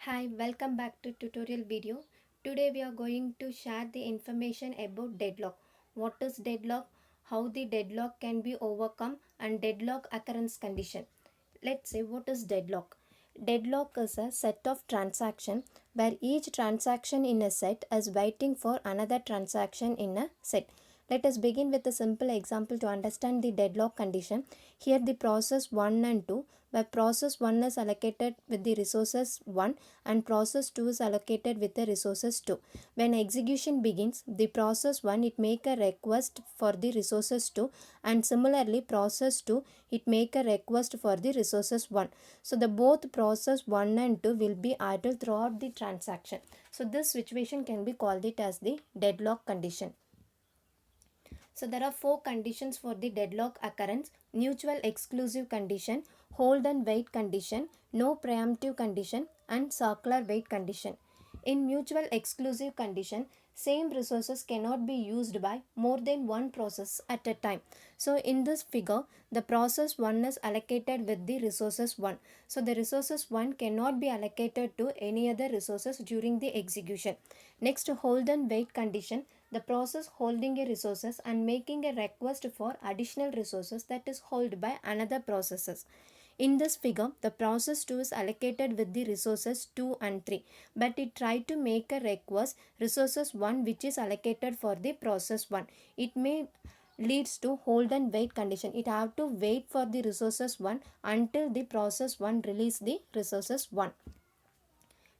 Hi, welcome back to tutorial video. Today we are going to share the information about deadlock. What is deadlock? How the deadlock can be overcome and deadlock occurrence condition. Let's say what is deadlock. Deadlock is a set of transaction where each transaction in a set is waiting for another transaction in a set. Let us begin with a simple example to understand the deadlock condition. Here the process 1 and 2, where process 1 is allocated with the resources 1 and process 2 is allocated with the resources 2. When execution begins, the process 1 it make a request for the resources 2, and similarly process 2 it make a request for the resources 1. So the both process 1 and 2 will be idle throughout the transaction. So this situation can be called it as the deadlock condition. So there are four conditions for the deadlock occurrence: mutual exclusive condition, hold and wait condition, no preemptive condition, and circular wait condition. In mutual exclusive condition, same resources cannot be used by more than one process at a time. So in this figure, the process 1 is allocated with the resources 1. So the resources 1 cannot be allocated to any other resources during the execution. Next, hold and wait condition. The process holding a resources and making a request for additional resources that is held by another processes. In this figure, the process 2 is allocated with the resources 2 and 3, but it tried to make a request resources 1 which is allocated for the process 1. It may leads to hold and wait condition. It have to wait for the resources 1 until the process 1 release the resources 1.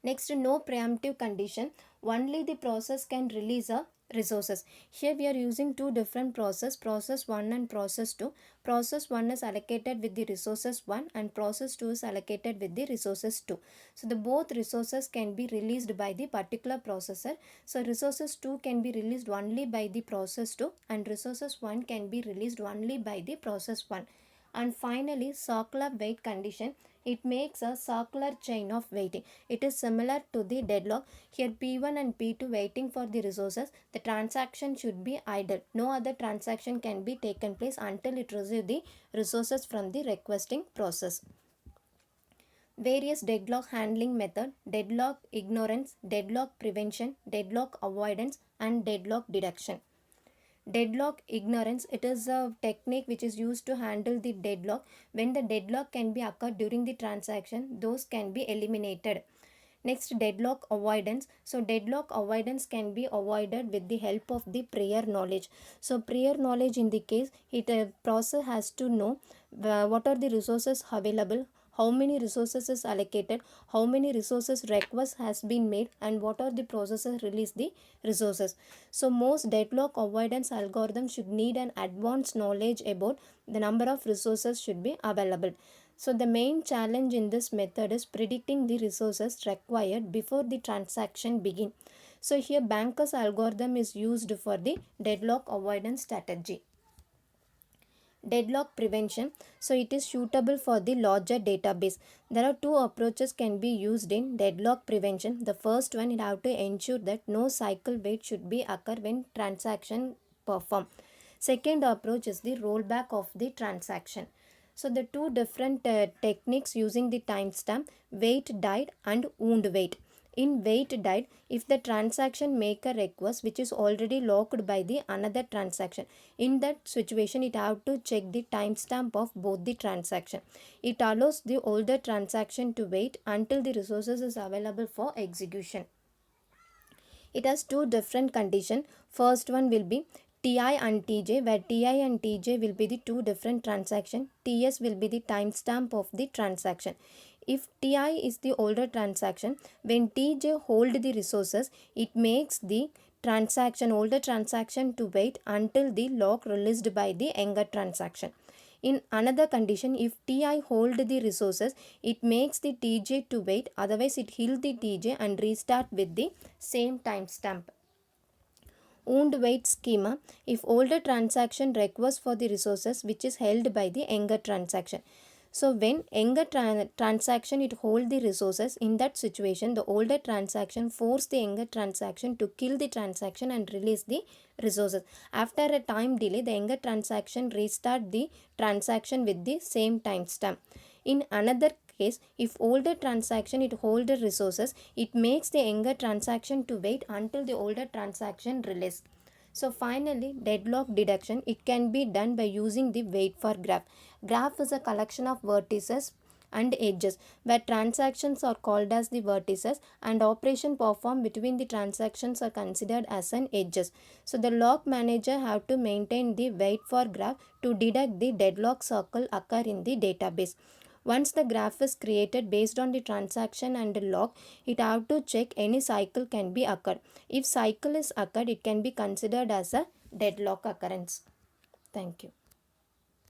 Next, no preemptive condition. Only the process can release a resources. Here we are using two different process 1 and process 2. Process 1 is allocated with the resources 1 and process 2 is allocated with the resources 2. So the both resources can be released by the particular processor. So resources 2 can be released only by the process 2 and resources 1 can be released only by the process 1. And finally, circular wait condition. It makes a circular chain of waiting. It is similar to the deadlock. Here P1 and P2 waiting for the resources. The transaction should be idle. No other transaction can be taken place until it receives the resources from the requesting process. Various deadlock handling method: deadlock ignorance, deadlock prevention, deadlock avoidance, and deadlock deduction. Deadlock ignorance, it is a technique which is used to handle the deadlock. When the deadlock can be occurred during the transaction, those can be eliminated. Next, deadlock avoidance. So deadlock avoidance can be avoided with the help of the prior knowledge. So prior knowledge in the case, it process has to know what are the resources available, how many resources is allocated, how many resources request has been made, and what are the processes release the resources. So most deadlock avoidance algorithms should need an advanced knowledge about the number of resources should be available. So the main challenge in this method is predicting the resources required before the transaction begin. So here Banker's algorithm is used for the deadlock avoidance strategy. Deadlock prevention. So it is suitable for the larger database. There are two approaches can be used in deadlock prevention. The first one, you have to ensure that no cycle wait should be occur when transaction perform. Second approach is the rollback of the transaction. So the two different techniques using the timestamp: wait died and wound wait. In wait died, if the transaction make a request which is already locked by the another transaction, in that situation it have to check the timestamp of both the transaction. It allows the older transaction to wait until the resources is available for execution. It has two different conditions. First one will be TI and TJ, where TI and TJ will be the two different transactions. TS will be the timestamp of the transaction. If TI is the older transaction, when TJ hold the resources, it makes the older transaction to wait until the lock released by the younger transaction. In another condition, if Ti hold the resources, it makes the Tj to wait, otherwise it heal the Tj and restart with the same timestamp. Wound wait schema: if older transaction requests for the resources which is held by the younger transaction. So when younger transaction it hold the resources, in that situation the older transaction force the younger transaction to kill the transaction and release the resources. After a time delay, the younger transaction restart the transaction with the same timestamp. In another is if older transaction it hold the resources, it makes the younger transaction to wait until the older transaction release. So finally, deadlock deduction, it can be done by using the wait for graph. Graph is a collection of vertices and edges where transactions are called as the vertices and operation performed between the transactions are considered as an edges. So the log manager have to maintain the wait for graph to detect the deadlock circle occur in the database. Once the graph is created based on the transaction and the log, it have to check any cycle can be occurred. If cycle is occurred, it can be considered as a deadlock occurrence. Thank you.